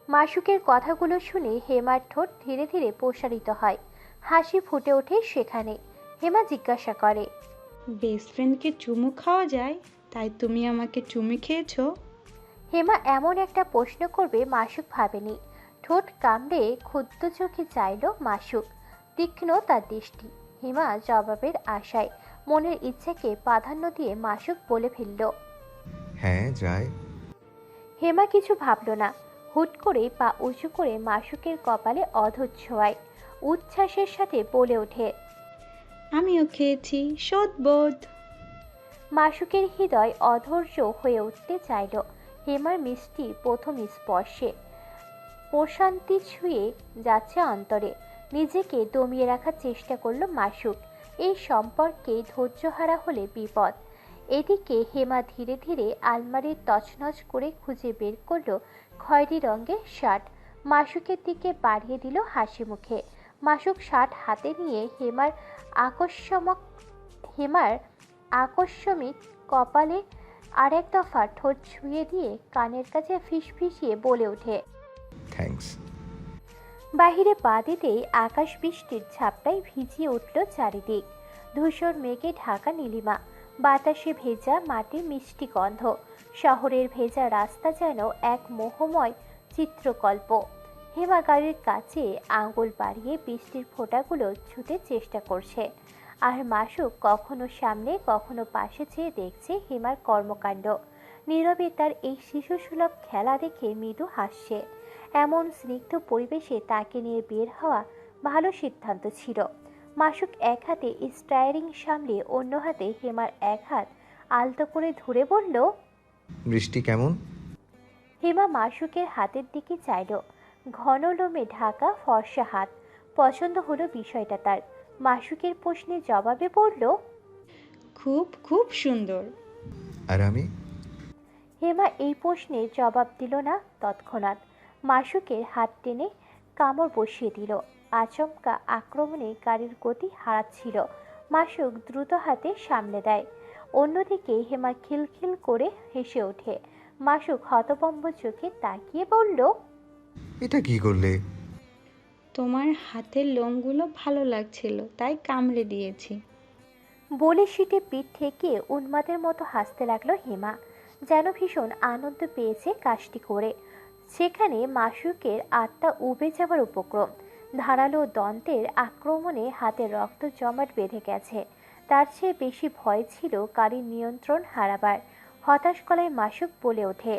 মাসুকের কথাগুলো শুনে হেমার ঠোঁট ধীরে ধীরে প্রসারিত হয়, হাসি ফুটে ওঠে সেখানে। হেমা জিজ্ঞাসা করে, বেস্ট ফ্রেন্ডকে চুমু খাওয়া যায়, তাই তুমি আমাকে চুমু খেয়েছো? হেমা এমন একটা প্রশ্ন করবে মাসুক ভাবেনি। ঠোঁট কামড়ে ক্ষুব্ধ চোখে চাইল মাসুক, তীক্ষ্ণ তার দৃষ্টি। হেমা জবাবের আশায় মনের ইচ্ছাকে প্রাধান্য দিয়ে মাসুক বলে ফেলল। হ্যাঁ যায়। হেমা কিছু ভাবল না, হুট করে পা উঁচু করে মাসুকের কপালে অধর ছোঁয়ায় উচ্ছ্বাসের সাথে বলে ওঠে, আমিও খেয়েছি, সদবোধ। মাসুকের হৃদয় অধৈর্য হয়ে উঠতে চাইল হেমার মিষ্টি প্রথম স্পর্শে। প্রশান্তি ছুঁয়ে যাচ্ছে অন্তরে। নিজেকে দমিয়ে রাখার চেষ্টা করলো মাসুক। এই সম্পর্কে ধৈর্যহারা হলে বিপদ। এদিকে হেমা ধীরে ধীরে আলমারির তছনছ করে খুঁজে বের করলো খয়েরি রঙের শার্ট। মাসুকের দিকে বাড়িয়ে দিল হাসি মুখে। মাসুক শার্ট হাতে নিয়ে হেমার আকস্মিক কপালে আরেক দফা ঠোঁট ছুঁয়ে দিয়ে কানের কাছে ফিসফিসিয়ে বলে ওঠে, থ্যাঙ্কস। বাহিরে পা দিতেই আকাশ বৃষ্টির ঝাপটায় ভিজিয়ে উঠল চারিদিক। ধূসর মেঘে ঢাকা নীলিমা, বাতাসে ভেজা মাটির মিষ্টি গন্ধ। শহরের ভেজা রাস্তা যেন এক মোহময় চিত্রকল্প। হেমা গাড়ির কাছে আঙুল বাড়িয়ে বৃষ্টির ফোঁটাগুলো ছুঁতে চেষ্টা করছে, আর মাসুক কখনো সামনে কখনো পাশে চেয়ে দেখছে হেমার কর্মকাণ্ড। নীরবে তার এই শিশুসুলভ খেলা দেখে মৃদু হাসছে। এমন স্নিগ্ধ পরিবেশে তাকে নিয়ে বের হওয়া ভালো সিদ্ধান্ত ছিল। মাসুক এক হাতে স্টায়ারিং সামলে অন্য হাতে হেমার এক হাত আলতো করে ধরে বলল। বৃষ্টি কেমন? হেমা মাসুকের হাতের দিকে চাইল। ঘন লোমে ঢাকা ফর্সা হাত। পছন্দ হলো বিষয়টা তার। মাসুকের প্রশ্নের জবাবে বলল, খুব খুব সুন্দর। আর আমি? হেমা এই প্রশ্নের জবাব দিল না তৎক্ষণাৎ। মাসুকের হাত টেনে কামড় বসিয়ে দিল। আচমকা আক্রমণে গাড়ির গতি হারাচ্ছিল। মাসুক দ্রুত হাতে সামলে দেয়। অন্যদিকে হেমা খিলখিল করে হেসে ওঠে। মাসুক হতভম্ব চোখে তাকিয়ে বলল, এটা কি করলে? তোমার হাতের লোমগুলো ভালো লাগছিল, তাই কামড়ে দিয়েছি। বলে সিটে পিঠ থেকে উন্মাদের মতো হাসতে লাগলো হেমা, যেন ভীষণ আনন্দ পেয়েছে কাজটি করে। সেখানে মাসুকের আত্মা উবে যাবার উপক্রম। ধারালো দন্তের আক্রমণে হাতে রক্ত জমাট বেঁধে গেছে। তার চেয়ে বেশি ভয় ছিল গাড়ির নিয়ন্ত্রণ হারাবার। হতাশ গলায় মাসুক বলে ওঠে।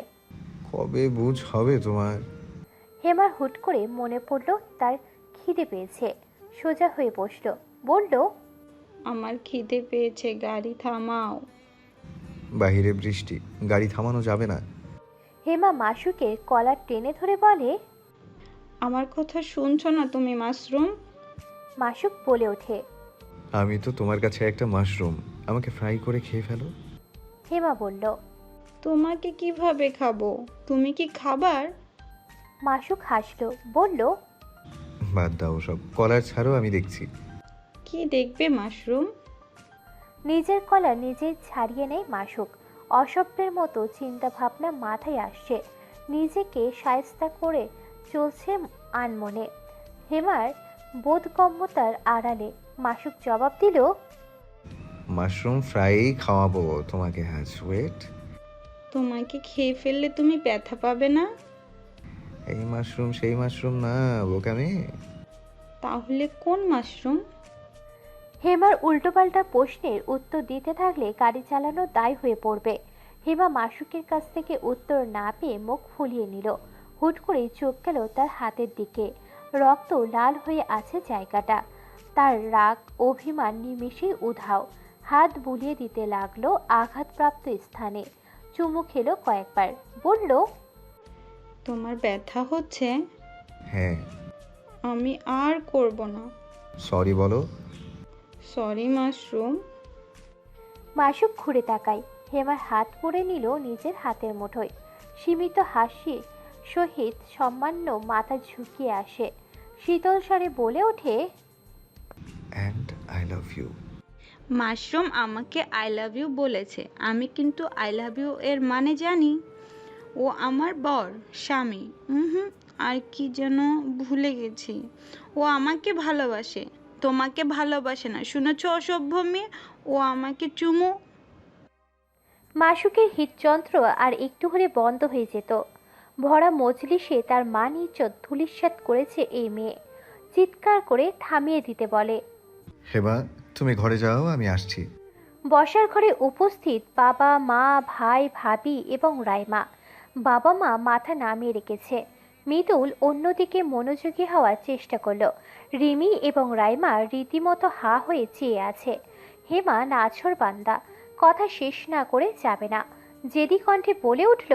কবে বুঝ হবে তোমার? হেমার হুট করে মনে পড়ল তার খিদে পেয়েছে। সোজা হয়ে বসল, বলল, আমার খিদে পেয়েছে, গাড়ি থামাও। বাহিরে বৃষ্টি, গাড়ি থামানো যাবে না। হেমা মাসুকের কলার টেনে ধরে বলে। আমার কথা শুনছো না তুমি মাশরুম? মাসুক বলে ওঠে। আমি তো তোমার কাছে একটা মাশরুম, আমাকে ফ্রাই করে খেয়ে ফেলো। হেমা বলল। তোমাকে কিভাবে খাবো? তুমি কি খাবার? মাসুক হাসল, বলল, বাদ দাও সব, কলার ছাড়ো, আমি দেখছি। কি দেখবে মাশরুম? নিজের কলা নিজেই ছাড়িয়ে নেয় মাসুক। অসভ্যের মতো চিন্তা ভাবনা মাথায় আসছে। নিজেকে শায়েস্তা করে চলছে আনমনে। হেমার বোধগম্যতার আড়ালে মাসুক জবাব দিল, মাশরুম ফ্রাই খাওয়াবো তোমাকে, হ্যাঁ ওয়েট। তোমাকে খেয়ে ফেললে তুমি ব্যথা পাবে না? এই মাশরুম সেই মাশরুম না, বোকামে। তাহলে কোন মাশরুম? হেমার উল্টোপাল্টা প্রশ্নের উত্তর দিতে থাকলে গাড়ি চালানো দায় হয়ে পড়বে। হেমা মাসুকের কাছ থেকে উত্তর না পেয়ে মুখ ফুলিয়ে নিল। হুট করে চোখ গেল তার হাতের দিকে। রক্ত লাল হয়ে আছে জায়গাটা। তার রাগ অভিমান নিমেষেই উধাও। হাত বুলিয়ে দিতে লাগলো আঘাতপ্রাপ্ত স্থানে। চুমু খেলো কয়েকবার, বলল, তোমার ব্যথা হচ্ছে? হ্যাঁ। আমি আর করব না। সরি বলো। Sorry mushroom. মাসুক ঘুরে তাকায়। হেমার হাত পড়ে নিল নিজের হাতের মুঠোয়। সীমিত হাসি সহিত সম্মান্য মাথা ঝুঁকিয়ে আসে। শীতল স্বরে বলে ওঠে, and I love you. Mushroom আমাকে আই লাভ ইউ বলেছে, আমি কিন্তু আই লাভ ইউ এর মানে জানি। ও আমার বর, স্বামী। হুম, আর কি যেন ভুলে গেছি। ও আমাকে ভালোবাসে, তোমাকে ভালোবাসে না, শুনেছ অসভ্য মেয়ে? ও আমাকে চুমু। মাসুকের হৃদযন্ত্র আর একটু হলে বন্ধ হয়ে যেত। ভরা মজলিসে তার মান ইজ্জত ধূলিসাৎ করেছে এই মেয়ে। চিৎকার করে থামিয়ে দিতে বলে। হেবা, তুমি ঘরে যাও, আমি আসছি। বসার ঘরে উপস্থিত বাবা মা ভাই ভাবি এবং রাইমা। বাবা মা মাথা নামিয়ে রেখেছে। মৃদুল অন্যদিকে মনোযোগী হওয়ার চেষ্টা করলো। রিমি এবং রাইমা রীতিমতো হা হয়ে চেয়ে আছে। হেমা নাছর বান্দা, কথা শেষ না করে যাবে না। জেদি কণ্ঠে বলে উঠল,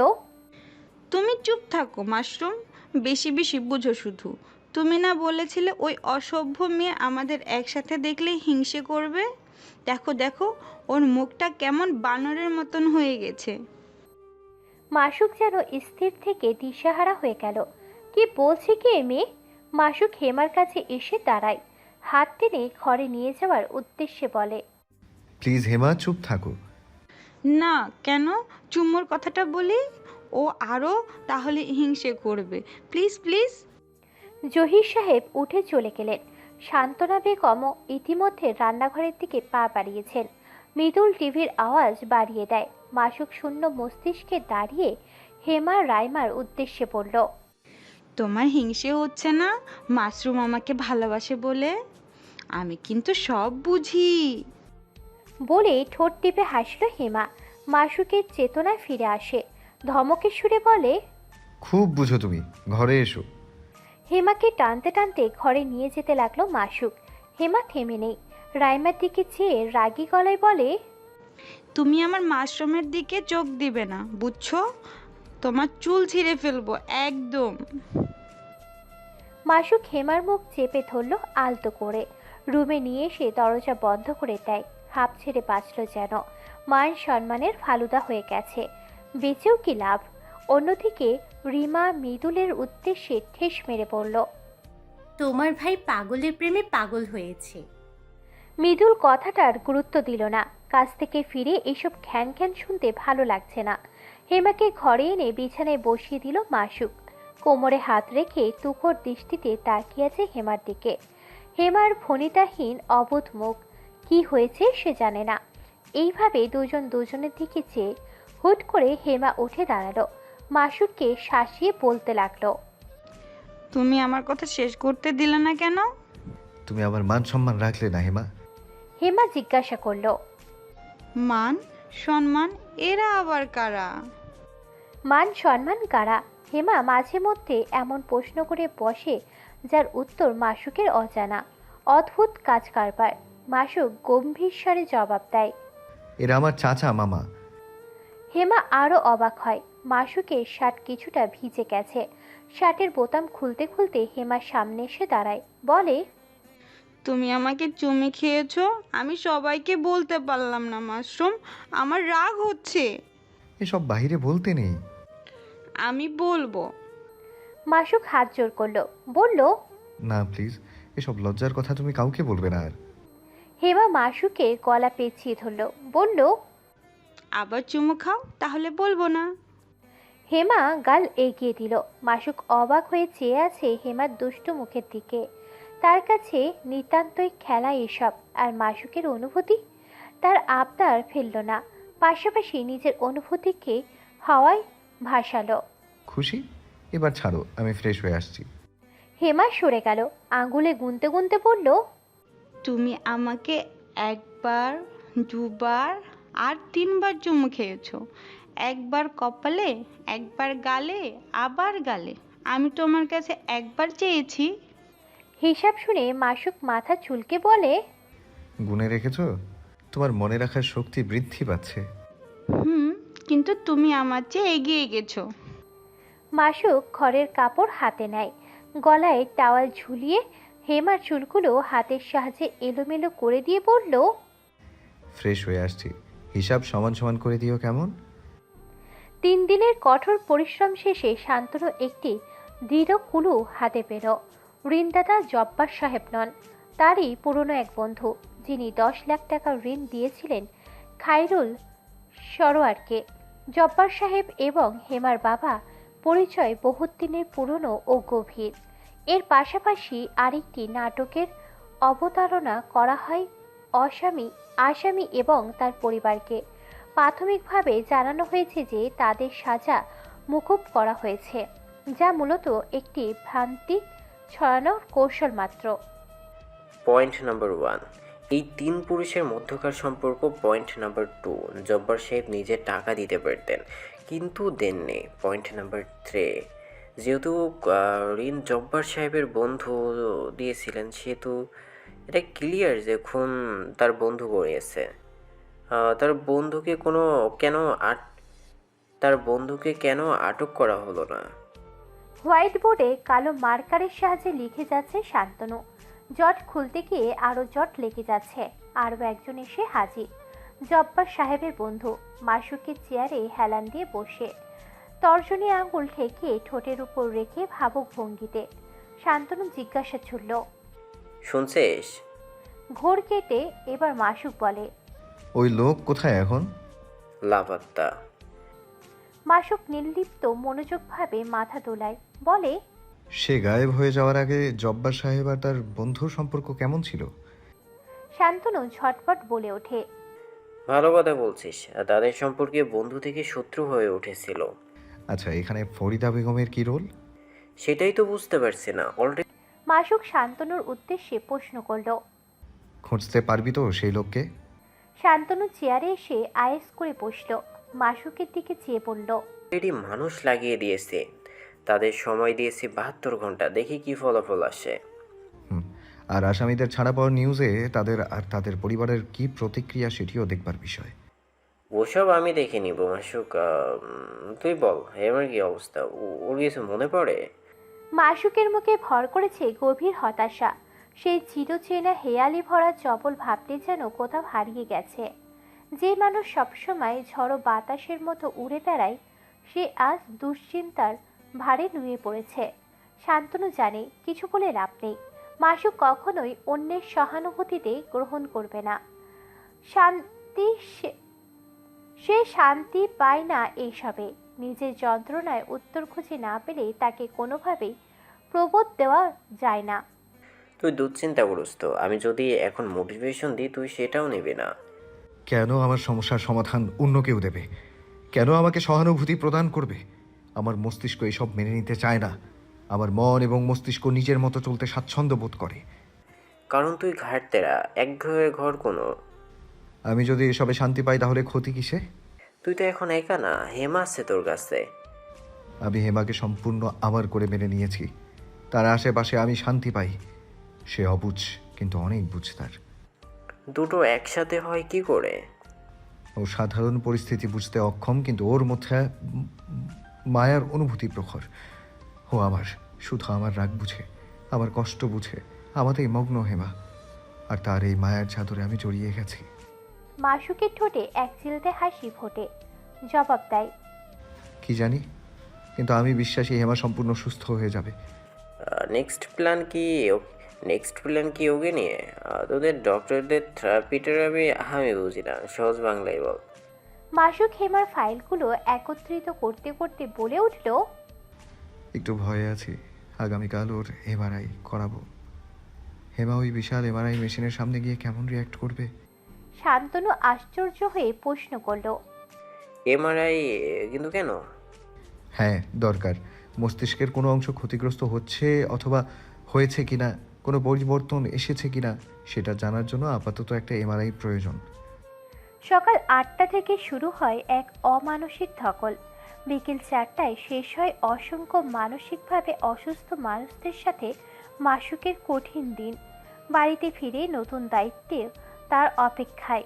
তুমি চুপ থাকো মাশরুম, বেশি বেশি বুঝো শুধু। তুমি না বলেছিলে ওই অসভ্য মেয়ে আমাদের একসাথে দেখলে হিংসে করবে? দেখো দেখো, ওর মুখটা কেমন বানরের মতন হয়ে গেছে। মাসুক যেন স্থির থেকে দিশাহারা হয়ে গেল। কি বলছে কি এ মেয়ে? মাসুক হেমার কাছে এসে দাঁড়ায়। হাত টেনে ঘরে নিয়ে যাওয়ার উদ্দেশ্যে বলে, প্লিজ হেমা, চুপ থাকো। না কেন? চুম্মুর কথাটা বলি, ও আরও তাহলে হিংসে করবে। Please please. জহির সাহেব উঠে চলে গেলেন। সান্ত্বনা বেগমও ইতিমধ্যে রান্নাঘরের দিকে পা বাড়িয়েছেন। মৃদুল টিভির আওয়াজ বাড়িয়ে দেয়। মাসুক শূন্য মস্তিষ্কে দাঁড়িয়ে হেমা রাইমার উদ্দেশ্যে বলল, তোমার হিংসে হচ্ছে না মাশরুম আমাকে ভালোবাসে বলে? আমি কিন্তু সব বুঝি। বলে ঠোঁট টিপে হাসল হেমা। মাসুকের চেতনায় ফিরে আসে। ধমকের সুরে বলে, খুব বুঝো তুমি, ঘরে এসো। হেমাকে টানতে টানতে ঘরে নিয়ে যেতে লাগলো মাসুক। হেমা থেমে নেই। রাইমার দিকে চেয়ে রাগী গলায় বলে, তুমি আমার মাশরুমের দিকে চোখ দিবে না, বুঝছো? তোমার চুল ছিঁড়ে ফেলবো একদম। মাসুক হেমার মুখ চেপে ধরল আলতো করে। রুমে নিয়ে এসে দরজা বন্ধ করে দেয়। হাঁপ ছেড়ে বাঁচল যেন। মান সম্মানের ফালুদা হয়ে গেছে। বেঁচেও কি লাভ? অন্যদিকে রিমা মৃদুলের উদ্দেশ্যে ঠেস মেরে পড়ল, তোমার ভাই পাগলের প্রেমে পাগল হয়েছে। মৃদুল কথাটার গুরুত্ব দিল না। কাজ থেকে ফিরে এসব খ্যান খ্যান শুনতে ভালো লাগছে না। হেমাকে ঘরে এনে বিছানায় বসিয়ে দিল মাসুক। কোমরে হাত রেখে তুখোর দৃষ্টিতে তাকিয়ে আছে হেমার দিকে। হেমার ভনিতাহীন অবোধ মুখ। কি হয়েছে সে জানে না। এইভাবে দুজন দুজনের দিকে চেয়ে হুট করে হেমা উঠে দাঁড়ালো। মাসুককে শাসিয়ে বলতে লাগলো, তুমি আমার কথা শেষ করতে দিলে না কেন? তুমি আমার মান সম্মান রাখলে না হেমা। হেমা জিজ্ঞাসা করলো, মান সম্মান এরা আবার কারা? মান সম্মান কারা? হেমা মাঝে মধ্যে এমন প্রশ্ন করে বসে যার উত্তর মাসুকের অজানা। অদ্ভুত কাজ কারবার। মাসুক গম্ভীর স্বরে জবাব দেয়। এরা আমার চাচা মামা। হেমা আরো অবাক হয়। মাসুকের শার্ট কিছুটা ভিজে গেছে। শার্টের বোতাম খুলতে খুলতে হেমার সামনে এসে দাঁড়ায়। বলে, তুমি আমাকে চুমে খেয়েছো, আমি সবাইকে বলতে পারলাম না মাশরুম, আমার রাগ হচ্ছে। এসব বাইরে বলতে নেই। আমি বলবো। মাসুক হাত জোর করলো। বলল, না প্লিজ, এসব লজ্জার কথা তুমি কাউকে বলবে না আর। হেমা মাসুকের গলা পেঁচিয়ে ধরল। বলল, আবার চুমু খাও, তাহলে বলবো না। হেমা গাল এগিয়ে দিল। মাসুক অবাক হয়ে চেয়ে আছে হেমার দুষ্টু মুখের দিকে। তার কাছে নিতান্তই খেলা এসব। আর মাসুকের অনুভূতি? তার আবদার ফেলল না, পাশাপাশি নিজের অনুভূতিকে হাওয়ায় ভাসালো। খুশি? এবার ছাড়ো, আমি ফ্রেশ হয়ে আসছি। হেমা সরে গেল। আঙুলে গুনতে গুনতে বলল, তুমি আমাকে একবার, দুবার, আর তিনবার চুমু খেয়েছো। একবার কপালে, একবার গালে, আবার গালে। আমি তোমার কাছে একবার চেয়েছি। হিসাব শুনে মাসুক মাথা চুলকে বলে, গুনে রেখেছো? তোমার মনে রাখার শক্তি বৃদ্ধি পাচ্ছে। হুম, কিন্তু তুমি আমার চেয়ে এগিয়ে গেছো। মাসুক ঘরের কাপড় হাতে নেয়। গলায় টাওয়াল ঝুলিয়ে হেমার চুলগুলো হাতের সাহায্যে এলোমেলো করে দিয়ে বলল, ফ্রেশ হয়ে আসছি, হিসাব সমান সমান করে দিও কেমন? 3 দিনের কঠোর পরিশ্রম শেষে শান্তনু একটি দৃঢ় কুলু হাতে পেল। ঋণদাতা জব্বার সাহেব নন, তারই পুরনো এক বন্ধু, যিনি 10 লাখ টাকা ঋণ দিয়েছিলেন খায়রুল সরোয়ারকে। জব্বার সাহেব এবং হেমার বাবা পরিচয় বহুত দিনের পুরনো ও গভীর। এর পাশাপাশি আরেকটি নাটকের অবতারণা করা হয় আসামি এবং তার পরিবারকে। প্রাথমিকভাবে জানানো হয়েছে যে তাদের সাজা মুকুব করা হয়েছে, যা মূলত একটি ভ্রান্তি ছড়ানোর কৌশল মাত্র। পয়েন্ট নাম্বার 1, এই তিন পুরুষের মধ্যকার সম্পর্ক। পয়েন্ট নাম্বার 2, জব্বার সাহেব নিজে টাকা দিতে পারতেন কিন্তু দেননি। পয়েন্ট নাম্বার 3, যেহেতু ঋণ জব্বার সাহেবের বন্ধু দিয়েছিলেন, সেহেতু এটা ক্লিয়ার যে খুন তার বন্ধু করিয়েছে। তার বন্ধুকে কেন তার বন্ধুকে কেন আটক করা হলো না? হোয়াইট বোর্ডে কালো মার্কারের সাহায্যে লিখে যাচ্ছে শান্তনু। জট খুলতে গিয়ে আরও জট লেগে যাচ্ছে। আরও একজন এসে হাজির, জব্বার সাহেবের বন্ধু। মাসুকের চেয়ারে হেলান দিয়ে বসে, তর্জনী আঙুল ঠেকে ঠোঁটের উপর রেখে ভাবুক ভঙ্গিতে। শান্তনু জিজ্ঞাসা ছুড়ল, শুনছিস? ঘোর কেটে এবার মাসুক বলে, ওই লোক কোথায় এখন? লাপাত্তা। মাসুক নির্লিপ্ত মনোযোগভাবে মাথা দোলায়, বলে, সে গায়েব হয়ে যাওয়ার আগে জব্বার সাহেব আর তার বন্ধুর সম্পর্ক কেমন ছিল? শান্তনু ঝটপট বলে ওঠে, ভালো কথা বলছিস। তাদের সম্পর্কে বন্ধু থেকে শত্রু হয়ে উঠেছিল। আচ্ছা, এখানে ফরিদা বেগমের কি রোল? সেটাই তো বুঝতে পারছি না। অলরেডি মাসুক শান্তনুর উদ্দেশ্যে প্রশ্ন করল। খুঁজতে পারবি তো সেই লোককে? শান্তনু চেয়ারে এসে আয়েস করে বসল, মাসুকের দিকে চেয়ে বলল, মানুষ লাগিয়ে দিয়েছে। তাদের সময় দিয়েছি 72 ঘন্টা, দেখি কি ফলাফল আসে। হুম। আর আসামিদের ছাড়া পাওয়ার নিউজে তাদের আর তাদের পরিবারের কি প্রতিক্রিয়া সেটিও দেখবার বিষয়। ওসব আমি দেখে নিব মাসুক। তুই বল, হেমার কি অবস্থা? ওর কিছু মনে পড়ে? মাসুকের মুখে ভর করেছে গভীর হতাশা। সেই চিরচেনা হেয়ালি ভরা চপল ভাবতে যেন কোথাও হারিয়ে গেছে। যে মানুষ সবসময় ঝড়ো বাতাসের মতো উড়ে বেড়ায়, সে আজ দুশ্চিন্তার ভারে নুয়ে পড়েছে। শান্তনু জানে কিছু বলে লাভ নেই। মাসুক কখনোই অন্যের সহানুভূতিতে গ্রহণ করবে না। শান্তি সে শান্তি পায় না এইসবে। নিজের যন্ত্রণায় উত্তর খুঁজে না পেলে তাকে কোনোভাবেই প্রবোধ দেওয়া যায় না। তুই দুশ্চিন্তাগ্রস্ত। আমি যদি এখন মোটিভেশন দিই, তুই সেটাও নিবি না। কেন আমার সমস্যার সমাধান অন্য কেউ দেবে? কেন আমাকে সহানুভূতি প্রদান করবে? আমার মস্তিষ্ক এসব মেনে নিতে চায় না। আমার মন এবং মস্তিষ্ক নিজের মতো চলতে স্বাচ্ছন্দ্য বোধ করে। কারণ তুই ঘাটতেরা, একঘরে ঘর কোনো। আমি যদি এসবে শান্তি পাই তাহলে ক্ষতি কিসে? তুই তো এখন একা না, হেমা আছে তোর কাছে। আমি হেমাকে সম্পূর্ণ আমার করে মেনে নিয়েছি। তার আশেপাশে আমি শান্তি পাই। সে অবুঝ, কিন্তু অনেক বুঝ তার। দুটো একসাথে হয় কি করে? ও সাধারণ পরিস্থিতি বুঝতে অক্ষম, কিন্তু ওর মধ্যে মায়ার অনুভূতি প্রখর। ও আমার, শুধু আমার রাগ বুঝে, আমার কষ্ট বুঝে। আমাতেই মগ্ন হেমা, আর তার এই মায়ার চাদরে আমি জড়িয়ে গেছি। মাসুকের ঠোঁটে এক চিলতে হাসি ফোটে, জবাব দেয়, কি জানি, কিন্তু আমি বিশ্বাসী হেমা সম্পূর্ণ সুস্থ হয়ে যাবে। নেক্সট প্ল্যান কি ওকে নিয়ে? তোদের ডক্টরদের থেরাপিটার আমি বুঝি না, সহজ বাংলায় বল। মাসুক হেমার ফাইলগুলো একত্রিত করতে করতে বলে উঠল, একটু ভয়ে আছি। আগামীকাল ওর এমআরআই করাবো। হেমা ওই বিশাল এমআরআই মেশিনের সামনে গিয়ে কেমন রিয়াক্ট করবে? শান্তনু আশ্চর্য হয়ে প্রশ্ন করল, এমআরআই কিন্তু কেন? হ্যাঁ, দরকার। মস্তিষ্কের কোনো অংশ ক্ষতিগ্রস্ত হচ্ছে অথবা হয়েছে কিনা, কোনো পরিবর্তন এসেছে কিনা, সেটা জানার জন্য আপাতত একটা এমআরআই প্রয়োজন। সকাল 8টা থেকে শুরু হয় এক অমানসিক ধকল। বিকেল 4টায় শেষ হয় অসংখ্য মানসিকভাবে অসুস্থ মানুষদের সাথে মাসুকের কঠিন দিন। বাড়িতে ফিরে নতুন দায়িত্বে তার অপেক্ষায়।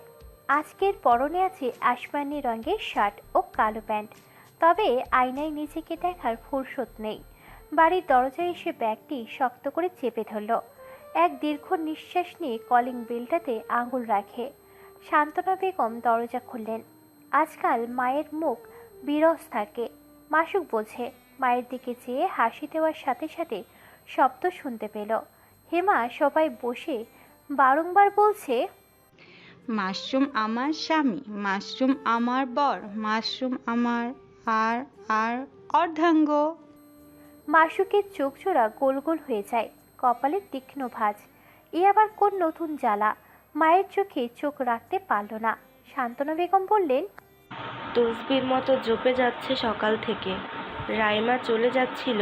আজকের পরনে আছে আসমানি রঙের শার্ট ও কালো প্যান্ট, তবে আয়নায় নিজেকে দেখার ফুরসত নেই। বাড়ির দরজায় এসে ব্যাগটি শক্ত করে চেপে ধরল। এক দীর্ঘ নিঃশ্বাস নিয়ে কলিং বেলটাতে আঙুল রাখে। শান্তনা বেগম দরজা খুললেন। আজকাল মায়ের মুখ বিরস থাকে। মাসুক বোঝে। মায়ের দিকে চেয়ে হাসি দেওয়ার সাথে সাথে শব্দ শুনতে পেল। হেমা সবাই বসে বারংবার বলছে, মাশরুম আমার স্বামী, মাশরুম আমার বর, মাশরুম আমার আর আর অর্ধাঙ্গ। মাসুকের চোখ জোড়া গোল গোল হয়ে যায়, কপালে তীক্ষ্ণ ভাঁজ। এ আবার কোন নতুন জ্বালা! মায়ের চোখে চোখ রাখতে পারল না। শান্তনা বেগম বললেন, তসবির মতো জপে যাচ্ছে সকাল থেকে। রাইমা চলে যাচ্ছিল,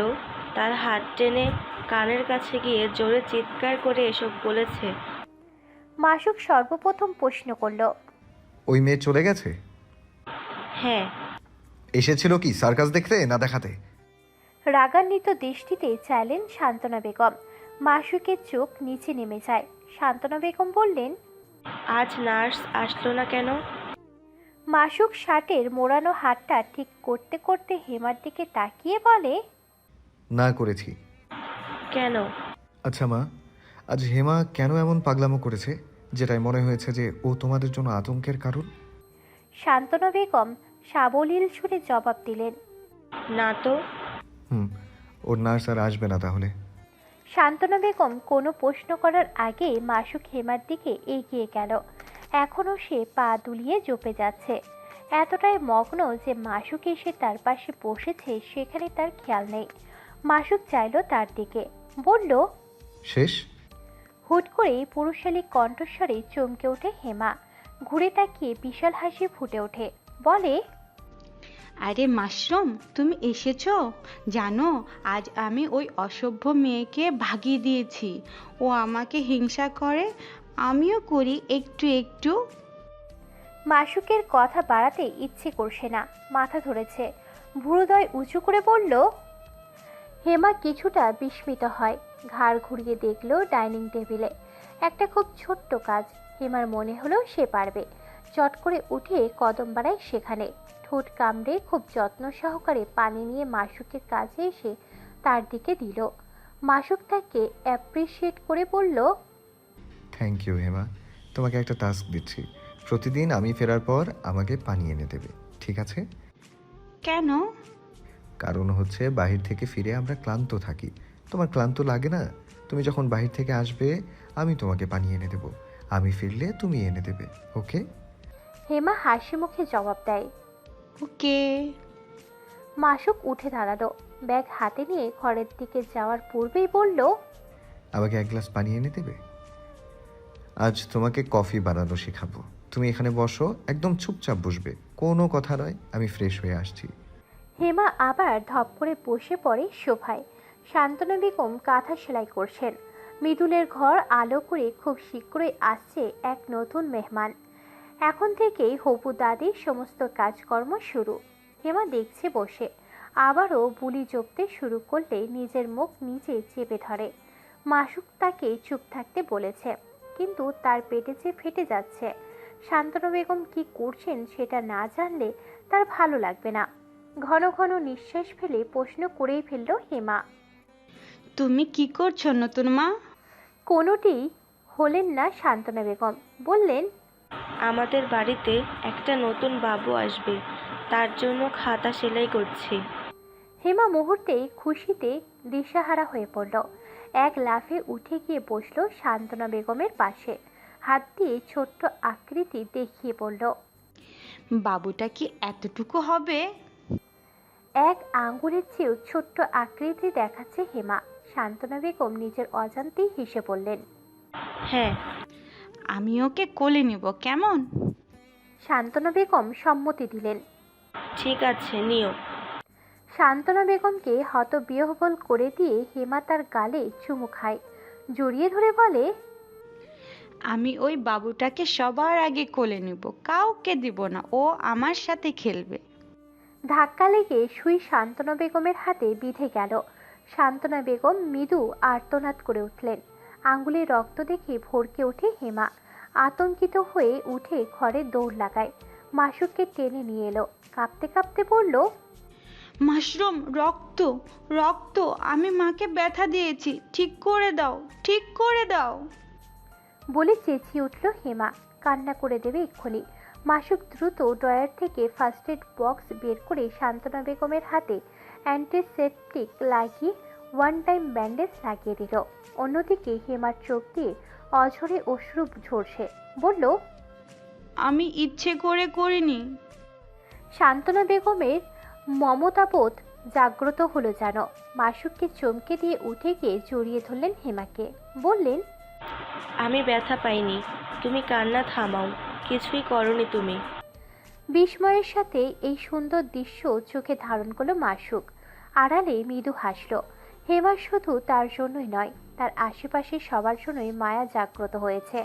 তার হাত টেনে কানের কাছে গিয়ে জোরে চিৎকার করে এসব বলেছে। মাসুক সর্বপ্রথম প্রশ্ন করল, ওই মেয়ে চলে গেছে? হ্যাঁ। এসেছিল কি সার্কাস দেখতে না দেখাতে? রাগান্বিত দৃষ্টিতে চাইলেন শান্তনা বেগম। মাসুকের চোখ নিচে নেমে যায়। শান্তনা বেগম বললেন, আজ নার্স আসলো না কেন? মাসুক শার্টের মোড়ানো হাতটা ঠিক করতে করতে হেমার দিকে তাকিয়ে বলে, না করেছি। কেন? আচ্ছা মা, আজ হেমা কেন এমন পাগলামো করেছে যেটাই মনে হয়েছে যে ও তোমাদের জন্য আতঙ্কের কারণ? শান্তনা বেগম সাবলীল সুরে জবাব দিলেন, না তো। ওর নার্স আর আসবে না তাহলে? শান্তনা বেগম কোনো প্রশ্ন করার আগে মাসুক হেমার দিকে এগিয়ে গেল। এখনও সে পা দুলিয়ে জপে যাচ্ছে। এতটাই মগ্ন যে মাসুক এসে তার পাশে বসেছে সেখানে তার খেয়াল নেই। মাসুক চাইল তার দিকে, বলল, শেষ? হুট করেই পুরুষালী কণ্ঠস্বরে চমকে ওঠে হেমা। ঘুরে তাকিয়ে বিশাল হাসি ফুটে ওঠে, বলে, আরে মাশরুম, তুমি এসেছো? জানো, আজ আমি ওই অসভ্য মেয়েকে ভাগিয়ে দিয়েছি। ও আমাকে হিংসা করে, আমিও করি একটু একটু। মাসুকের কথা বাড়াতে ইচ্ছে করছে না, মাথা ধরেছে। ভুরুদয় উঁচু করে বলল। হেমা কিছুটা বিস্মিত হয়, ঘাড় ঘুরিয়ে দেখল ডাইনিং টেবিলে একটা খুব ছোট্ট কাজ। হেমার মনে হলো সে পারবে। চট করে উঠে কদম বাড়ায় সেখানে। ঠোঁট কামড়ে খুব যত্ন সহকারে পানি নিয়ে মাসুকের কাছে এসে তার দিকে দিল। মাসুক তাকে অ্যাপ্রিসিয়েট করে বলল, থ্যাংক ইউ হেমা। তোমাকে একটা টাস্ক দিচ্ছি, প্রতিদিন আমি ফেরার পর আমাকে পানি এনে দেবে, ঠিক আছে? কেন? কারণ হচ্ছে বাহির থেকে ফিরে আমরা ক্লান্ত থাকি। তোমার ক্লান্ত লাগে না? তুমি যখন বাহির থেকে আসবে আমি তোমাকে পানি এনে দেবো, আমি ফিরলে তুমি এনে দেবে, ওকে? হেমা হাসি মুখে জবাব দেয়। ওকে। মাসুক উঠে দাঁড়ালো, ব্যাগ হাতে নিয়ে ঘরের দিকে যাওয়ার পূর্বেই বলল, আমাকে এক গ্লাস পানি এনে দেবে? আজ তোমাকে কফি বানানো শেখাবো। তুমি এখানে বসো, একদম চুপচাপ বসবে, কোনো কথা নয়, আমি ফ্রেশ হয়ে আসছি। হেমা আবার ধপ করে বসে পড়ে সোফায়। শান্তনা বেগম কাঁথা সেলাই করছেন। মৃদুলের ঘর আলো করে খুব শীঘ্রই আসছে এক নতুন মেহমান। এখন থেকেই হবু দাদির সমস্ত কাজকর্ম শুরু। হেমা দেখছে বসে। আবারও বুলি জপতে শুরু করলে নিজের মুখ নিজে চেপে ধরে। মাসুক তাকে চুপ থাকতে বলেছে, কিন্তু তার পেটে যে ফেটে যাচ্ছে। শান্তনু বেগম কি করছেন সেটা না জানলে তার ভালো লাগবে না। ঘন ঘন নিঃশ্বাস ফেলে প্রশ্ন করেই ফেলল হেমা। তুমি কি করছো নতুন মা? কোনোটি হলেন না শান্তনা বেগম, বললেন, আমাদের বাড়িতে একটা নতুন বাবু আসবে, তার জন্য খাতা সেলাই করছি। হেমা মুহূর্তেই খুশিতে দিশাহারা হয়ে পড়ল। এক লাফে উঠে গিয়ে বসল শান্তনা বেগমের পাশে। হাত দিয়ে ছোট্ট আকৃতি দেখিয়ে বলল, বাবুটা কি এতটুকু হবে? এক আঙ্গুলের চেয়েও ছোট্ট আকৃতি দেখাচ্ছে হেমা। শান্তনা বেগম নিজের অজান্তেই হেসে বললেন, হ্যাঁ। আমি ওকে কোলে নিব, কেমন? শান্তনা বেগম সম্মতি দিলেন। ঠিক আছে, নিও। শান্তনা বেগমকে হতবিহ্বল করে দিয়ে হেমা তার গালে চুমু খায়, জড়িয়ে ধরে বলে, আমি ওই বাবুটাকে সবার আগে কোলে নিব, কাউকে দিব না, ও আমার সাথে খেলবে। ধাক্কা লেগে সুই শান্তনা বেগমের হাতে বিঁধে গেল। শান্তনা বেগম মৃদু আর্তনাদ করে উঠলেন। আঙ্গুলে রক্ত দেখে ভরকে ওঠে হেমা। আতঙ্কিত হয়ে উঠে ঘরে দৌড় লাগায়। মাসুককে টেনে নিয়ে এলো, কাঁপতে কাঁপতে বলল, মাশরুম, রক্ত, রক্ত, আমি মাকে ব্যথা দিয়েছি, ঠিক করে দাও, ঠিক করে দাও। বলে চেঁচিয়ে উঠল হেমা। কান্না করে দেবে এক্ষুনি। মাসুক দ্রুত ড্রয়ার থেকে ফার্স্ট এড বক্স বের করে শান্তনা বেগমের হাতে অ্যান্টিসেপটিক লাগিয়ে ওয়ান টাইম ব্যান্ডেজ লাগিয়ে দিল। অন্যদিকে হেমার চোখ দিয়ে অঝরে অশ্রু ঝরছে। বলল, আমি ইচ্ছে করে করিনি। শান্তনা বেগমের মমতাবোধ জাগ্রত হলো যেন। মাসুককে চমকে দিয়ে উঠে গিয়ে জড়িয়ে ধরলেন হেমাকে, বললেন, আমি ব্যথা পাইনি, তুমি কান্না থামাও, কিছুই করনি তুমি। বিস্ময়ের সাথে এই সুন্দর দৃশ্য চোখে ধারণ করলো মাসুক। আড়ালে মৃদু হাসল। হেমা শুধু তার জন্যই নয়, তার আশেপাশের সবার জন্যই মায়া জাগ্রত হয়েছে।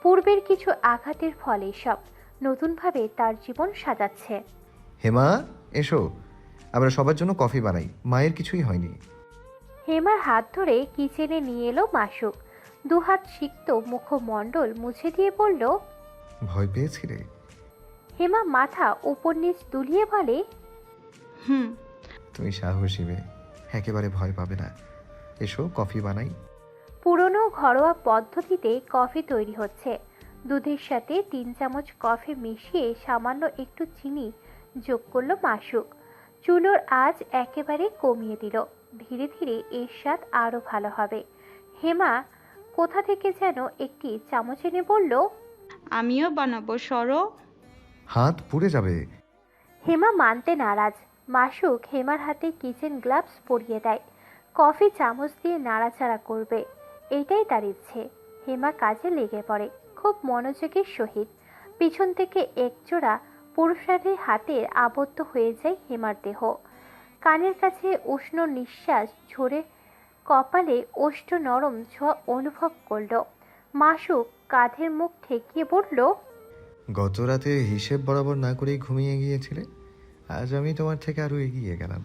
পূর্বের কিছু আঘাতের ফলে সব নতুনভাবে তার জীবন সাজাচ্ছে। হেমা, এসো, আমরা সবার জন্য কফি বানাই। মায়ের কিছুই হয়নি। হেমার হাত ধরে কিচেনে নিয়ে এলো মাসুক। দুহাত সিক্ত মুখমণ্ডল মুছে দিয়ে বলল, ভয় পেয়েছিলে? হেমা মাথা উপর নিচ দুলিয়ে বলে, হুম। তুমি সাহসী মেয়ে, একেবারে ভয় পাবে না। এসো কফি বানাই। পুরনো ঘরোয়া পদ্ধতিতে কফি তৈরি হচ্ছে। দুধের সাথে 3 চামচ কফি মিশিয়ে সামান্য একটু চিনি যোগ করলো মাসুক। চুলোর আঁচ একেবারে কমিয়ে দিল। ধীরে ধীরে এর স্বাদ আরো ভালো হবে। হেমা কোথা থেকে যেন একটি চামচ এনে বলল, আমিও বানাবো, সরো। হাত পুড়ে যাবে। হেমা মানতে নারাজ। মাসুক হেমার হাতে কিচেন গ্লাভস পরিয়ে দেয়। কফি চামচ দিয়ে নাড়াচাড়া করবে, এটাই তার ইচ্ছে। হেমা কাজে লেগে পড়ে খুব মনোযোগের সহিত। পিছন থেকে একজোড়া পুরুষারের হাতের আবদ্ধ হয়ে যায় হেমার দেহ। কানের কাছে উষ্ণ নিঃশ্বাস ঝরে কপালে ওষ্ঠ নরম ছোঁয়া অনুভব করল। মাসুক কাঁধের মুখ ঠেকিয়ে বলল, গত রাতে হিসেব বরাবর না করেই ঘুমিয়ে গিয়েছিলে। আজ আমি তোমার থেকে আরো এগিয়ে গেলাম।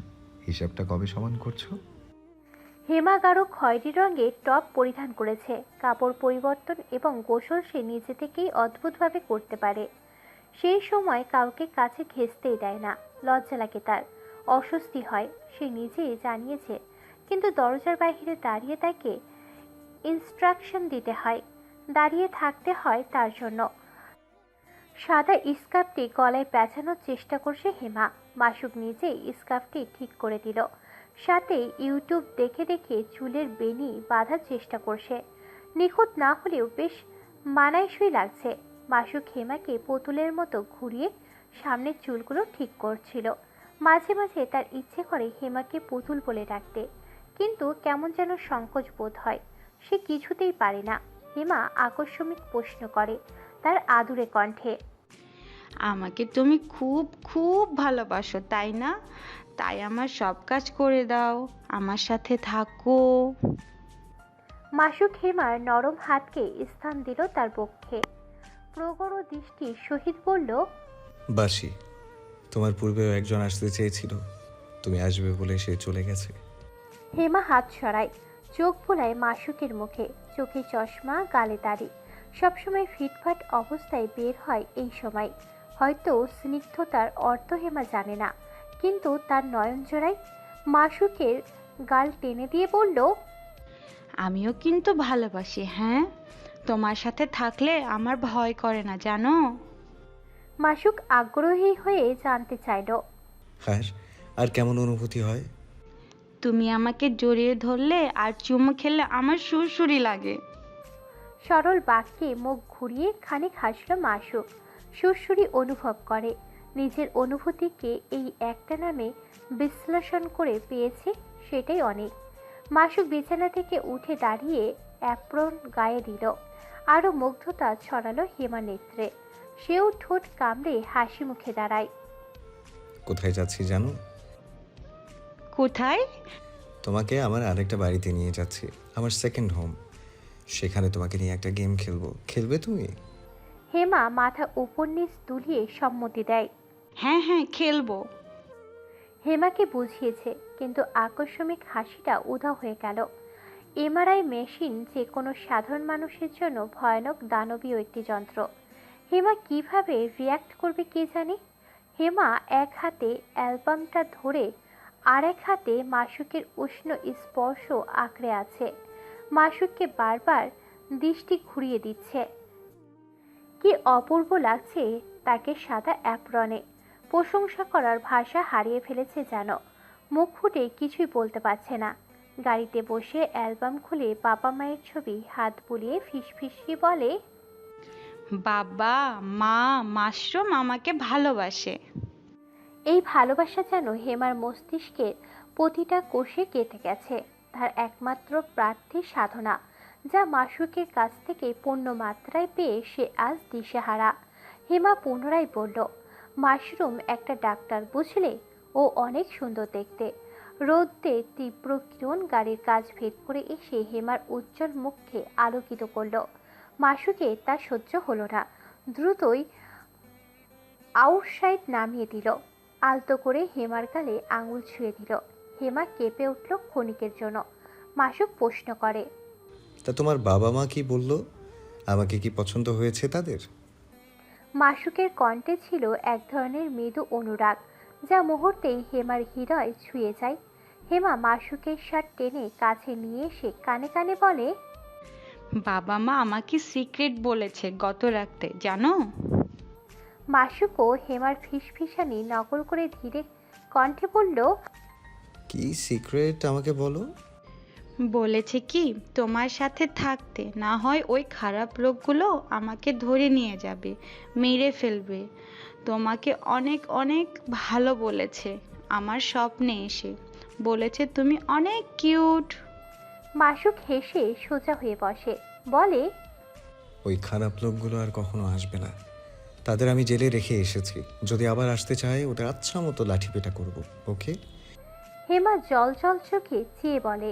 হিসাবটা কবে সমান করছো? হেমা গাঢ় খয়েরি রঙের টপ পরিধান করেছে। কাপড় পরিবর্তন এবং গোসল সে নিজে থেকেই অদ্ভুতভাবে করতে পারে। সেই সময় কাউকে কাছে ঘেঁষতেই দেয় না। লজ্জা লাগে তার, অস্বস্তি হয়, সে নিজেই জানিয়েছে। কিন্তু দরজার বাইরে দাঁড়িয়ে তাকে ইনস্ট্রাকশন দিতে হয়, দাঁড়িয়ে থাকতে হয় তার জন্য। সাদা স্কার্ফটি গলায় পেঁচানোর চেষ্টা করছে হেমা। মাসুক নিজেই স্কার্ফটি ঠিক করে দিল। সাথে ইউটিউব দেখে দেখে চুলের বেনি বাঁধার চেষ্টা করছে। নিখুঁত না হলেও বেশ মানানসই লাগছে। মাসুক হেমাকে পুতুলের মতো ঘুরিয়ে সামনের চুলগুলো ঠিক করছিল। মাঝে মাঝে তার ইচ্ছে করে হেমাকে পুতুল বলে ডাকতে, কিন্তু কেমন যেন সংকোচ বোধ হয়। সে কিছুতেই পারে না। হেমা আকস্মিক প্রশ্ন করে তার আদুরে কণ্ঠে, আমাকে তুমি খুব খুব ভালোবাসো, তাই না? তাই আমার সব কাজ করে দাও, আমার সাথে থাকো। মাসুক হেমার নরম হাতকে স্থান দিল তার বক্ষে। প্রগড় দৃষ্টির সহিত বলল, বাসি, তোমার পূর্বেও একজন আসতে চেয়েছিল, তুমি আসবে বলে সে চলে গেছে। হেমা হাত সরায়, চোখ বোলায় মাসুকের মুখে। চোখে চশমা, গালে দাড়ি, সবসময় ফিটফাট অবস্থায় বের হয় এই সময়। হয়তো স্নিগ্ধতার অর্থ হেমা জানে না, কিন্তু তার নয়ন জোড়ায়। মাসুকের গাল টেনে দিয়ে বলল, আমিও কিন্তু ভালোবাসি, হ্যাঁ। তোমার সাথে থাকলে আমার ভয় করে না, জানো? মাসুক আগ্রহী হয়ে জানতে চাইল, হ্যাঁ, আর কেমন অনুভূতি হয়? তুমি আমাকে জড়িয়ে ধরলে আর চুমু খেলে আমার সুরসুরি লাগে। সরল বাক্যে মুখ ঘুরিয়ে খানিক হাসল মাসুক। সুরসুরি অনুভব করে। নিজের অনুভূতিকে এই একটা নামে বিশ্লেষণ করে পেয়েছে, সেটাই অনেক। মাসুক বিছানা থেকে উঠে দাঁড়িয়ে অ্যাপ্রন গায়ে দিল। আরও মুগ্ধতা ছড়ালো হেমা নেত্রে। সেও ঠোঁট কামড়ে হাসি মুখে দাঁড়ায়। কোথায় যাচ্ছি জানো? কোথায়? তোমাকে আমার আরেকটা বাড়িতে নিয়ে যাচ্ছি, আমার সেকেন্ড হোম। সেখানে তোমাকে নিয়ে একটা গেম খেলবো, খেলবে তুমি? হেমা মাথা উপর নিচ তুলিয়ে সম্মতি দেয়। হ্যাঁ হ্যাঁ, খেলবো। হেমাকে বুঝিয়েছে, কিন্তু আকস্মিক হাসিটা উধাও হয়ে গেল। এমআরআই মেশিন যে কোনো সাধারণ মানুষের জন্য ভয়ানক দানবীয় একটি যন্ত্র। হেমা কিভাবে রিয়্যাক্ট করবে কে জানে। হেমা এক হাতে অ্যালবামটা ধরে আর এক হাতে মাসুকের উষ্ণ স্পর্শ আঁকড়ে আছে। মাসুককে বারবার দৃষ্টি ঘুরিয়ে দিচ্ছে। কি অপূর্ব লাগছে তাকে সাদা অ্যাপ্রনে। প্রশংসা করার ভাষা হারিয়ে ফেলেছে যেন। মুখ ফুটে কিছুই বলতে পারছে না। গাড়িতে বসে অ্যালবাম খুলে বাবা মায়ের ছবি হাত বুলিয়ে ফিসফিসিয়ে বলে, বাবা, মা, মাশরুম আমাকে ভালোবাসে। এই ভালোবাসা যেন হেমার মস্তিষ্কের প্রতিটা কোষে কেটে গেছে। তার একমাত্র প্রার্থী সাধনা, যা মাসুকের কাছ থেকে পূর্ণ মাত্রায় পেয়ে সে আজ দিশেহারা। হেমা পুনরায় বলল, মাশরুম একটা ডাক্তার, বুঝলে? ও অনেক সুন্দর দেখতে। রোদে তীব্র কিরণ গাড়ির কাজ ভেদ করে এসে হেমার উজ্জ্বল মুখকে আলোকিত করল। মাসুকে তা সহ্য হলো না, দ্রুতই আউটসাইড নামিয়ে দিল। আলতো করে হেমার গালে আঙুল ছুঁয়ে দিল। হেমা কেঁপে উঠল ক্ষণিকের জন্য। মাসুক প্রশ্ন করে, তা তোমার বাবা মা কি বলল? আমাকে কি পছন্দ হয়েছে তাদের? মাসুকের কণ্ঠে ছিল এক ধরনের মৃদু অনুরাগ, যা মুহূর্তেই হেমার হৃদয় ছুঁয়ে যায়। হেমা মাসুকের শার্ট টেনে কাছে নিয়ে এসে কানে কানে বলে, বাবা মা আমাকে সিক্রেট বলেছে গত রাতে, জানো? মাসুকও হেমার ফিসফিসানি নকল করে ধীরে কণ্ঠে বলল, কি সিক্রেট আমাকে বলো। বলেছে কি তোমার সাথে থাকতে না হয় ওই খারাপ লোকগুলো আমাকে ধরে নিয়ে যাবে, মেরে ফেলবে। তোমাকে অনেক অনেক ভালো বলেছে আমার স্বপ্নে এসে, বলেছে তুমি অনেক কিউট। মাসুক হেসে সোজা হয়ে বসে, বলে, ওই খারাপ লোকগুলো আর কখনো আসবে না। তাদের আমি জেলে রেখে এসেছি। যদি আবার আসতে চায় ওদের আচ্ছা মতো লাঠিপেটা করব, ওকে? হেমা জল জল চোখে চেয়ে বলে,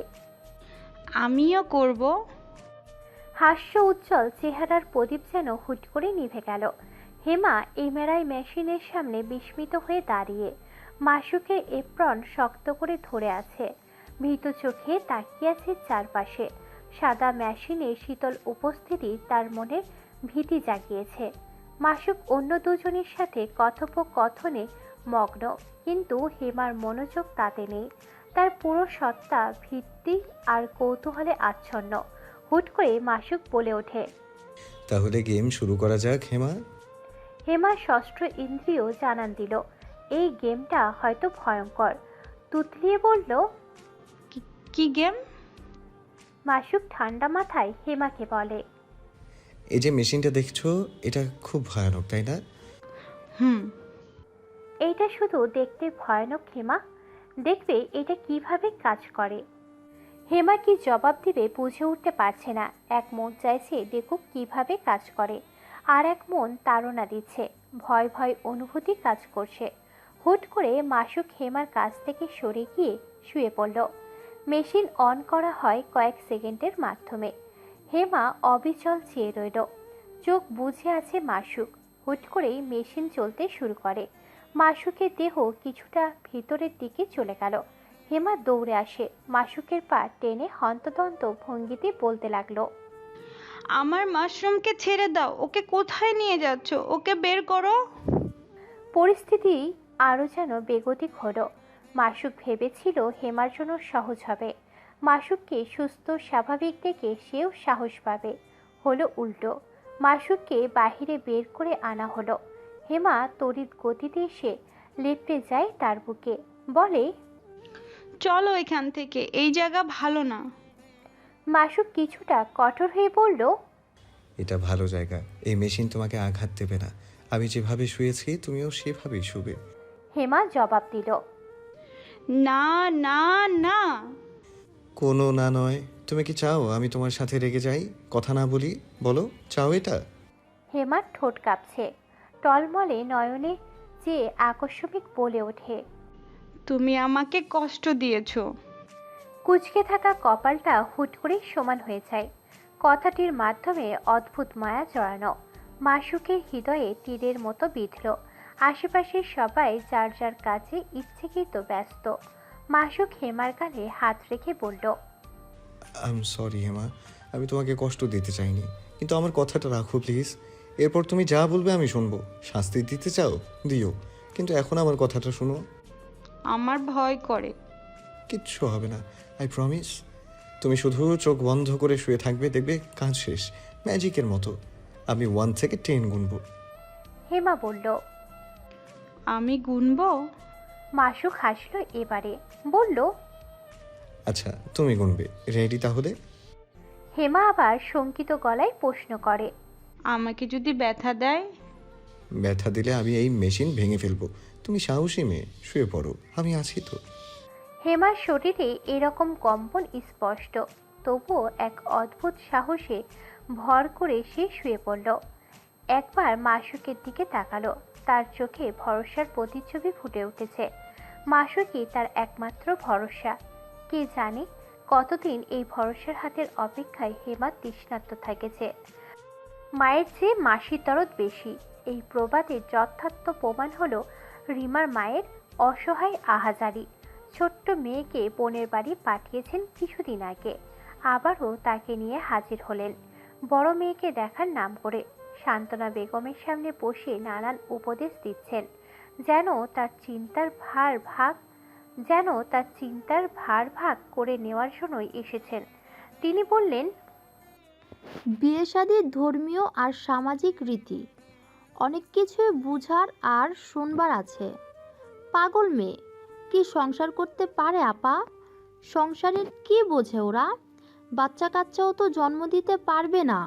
আমিও করব। হাস্য উজ্জ্বল চেহারার প্রদীপ যেন হুট করে নিভে গেল। হেমা এমআরআই মেশিনের সামনে বিস্মিত হয়ে দাঁড়িয়ে মাসুকের এপ্রন শক্ত করে ধরে আছে। ভীত চোখে তাকিয়ে আছে চারপাশে। সাদা মেশিনের শীতল উপস্থিতি তার মনে ভীতি জাগিয়েছে। মাসুক অন্য দুজনের সাথে কথোপকথনে মগ্ন, কিন্তু হেমার মনোযোগ তাতে নেই। তার পুরো সত্তা ভিত্তি আর কৌতূহলে আচ্ছন্ন। হুট করে মাসুক বলে ওঠে, তাহলে গেম শুরু করা যাক হেমা। হেমা ষষ্ঠ ইন্দ্রিয় জানান দিল, এই গেমটা হয়তো ভয়ঙ্কর। তুতলিয়ে বলল, কি গেম? মাসুক ঠান্ডা মাথায় হেমাকে বলে, এই যে মেশিনটা দেখছো, এটা খুব ভয়ানক, তাই না? হুম। এইটা শুধু দেখতে ভয়ানক হেমা, দেখবে এটা কিভাবে কাজ করে। হেমা কি জবাব দিবে বুঝে উঠতে পারছে না। এক মন চাইছে দেখুক কিভাবে কাজ করে, আর এক মন তাড়না দিচ্ছে, ভয় ভয় অনুভূতি কাজ করছে। হুট করে মাসুক হেমার কাছ থেকে সরে গিয়ে শুয়ে পড়ল। মেশিন অন করা হয় কয়েক সেকেন্ডের মাধ্যমে। হেমা অবিচল চেয়ে রইল, চোখ বুজে আছে মাসুক। হুট করেই মেশিন চলতে শুরু করে। মাসুকের দেহ কিছুটা ভিতরের দিকে চলে গেল। হেমা দৌড়ে আসে, মাসুকের পা টেনে হন্তদন্ত ভঙ্গিতে বলতে লাগলো, আমার মাশরুমকে ছেড়ে দাও, ওকে কোথায় নিয়ে যাচ্ছ? ওকে বের করো। পরিস্থিতি আরও যেন বেগতিক হলো। মাসুক ভেবেছিল হেমার জন্য সহজ হবে। মাসুককে সুস্থ স্বাভাবিক দেখে সেও সাহস পাবে। হলো উল্টো। মাসুককে বাহিরে বের করে আনা হলো। হেমা তড়িৎ গতিতে এসে লেপ্টে যায় তার বুকে, বলে, চলো এখান থেকে, এই জায়গা ভালো না। মাসুক কিছুটা কঠোর হয়ে বলল, এটা ভালো জায়গা। এই মেশিন তোমাকে আঘাত দেবে না। আমি যেভাবে শুয়েছি তুমিও সেভাবেই শুবে। হেমা জবাব দিল, না না না। কোনো না নয়। তুমি কি চাও আমি তোমার সাথে রেগে যাই, কথা না বলি? বলো, চাও এটা? হেমার ঠোঁট কাঁপছে, টলমলে নয়নে যে আকস্মিক বলে ওঠে, তুমি আমাকে কষ্ট দিয়েছো। কুঁচকে থাকা কপালটা হুট করে সমান হয়ে যায়। কথাটির মাধ্যমে অদ্ভুত মায়া জড়ানো। মাসুকের হৃদয়ে তীরের মতো বিঁধল। আশেপাশের সবাই যার যার কাজে ইচ্ছাকৃত ব্যস্ত। মাসুক হেমার গালে হাত রেখে বলল, আই এম সরি হেমা, আমি তোমাকে কষ্ট দিতে চাইনি, কিন্তু আমার কথাটা রাখো প্লিজ। এরপর তুমি যা বলবে আমি শুনবো। শাস্তি দিতে চাও দিও, কিন্তু এখন আমার কথাটা শুনো। আমার ভয় করে। কিচ্ছু হবে না, আই প্রমিস। তুমি শুধু চোখ বন্ধ করে শুয়ে থাকবে, দেখবে কাজ শেষ, ম্যাজিকের মতো। আমি 1 থেকে 10 গুনবো। হেমা বলল। আমি গুনবো? মাসুক হাসল এবারে, বলল, আচ্ছা তুমি গুনবে, রেডি তাহলে? হেমা আবার শঙ্কিত গলায় প্রশ্ন করে, আমাকে যদি ব্যথা দেয়? ব্যথা দিলে আমি এই মেশিন ভেঙে ফেলবো। তুমি সাহসী মেয়ে, শুয়ে পড়ো, আমি আছি তো। হেমার শরীরে এরকম কম্পন স্পষ্ট, তবুও এক অদ্ভুত সাহসে ভর করে সে শুয়ে পড়ল। একবার মাসুকের দিকে তাকালো, তার চোখে ভরসার প্রতিচ্ছবি ফুটে উঠেছে। মাসুকই তার একমাত্র ভরসা। কে জানে কতদিন এই ভরসার হাতের অপেক্ষায় হেমা তৃষ্ণার্ত থেকেছে। মায়ের চেয়ে মাসির দরদ বেশি, এই প্রবাদের যথার্থ প্রমাণ হলো রিমার মায়ের অসহায় আহাজারি। ছোট্ট মেয়েকে বোনের বাড়ি পাঠিয়েছেন কিছুদিন আগে, আবারও তাকে নিয়ে হাজির হলেন বড় মেয়েকে দেখার নাম করে। সান্ত্বনা বেগমের সামনে বসে নানান উপদেশ দিচ্ছেন, যেন তার চিন্তার ভার ভাগ করে নেওয়ার জন্যই এসেছেন। তিনি বললেন, বিয়ে শাদীর ধর্মীয় আর সামাজিক রীতি অনেক কিছুই বুঝার আর শুনবার আছে। পাগল মেয়ে কি সংসার করতে পারে আপা? সংসারের কি বোঝে ওরা? বাচ্চা কাচ্চাও তো জন্ম দিতে পারবে না।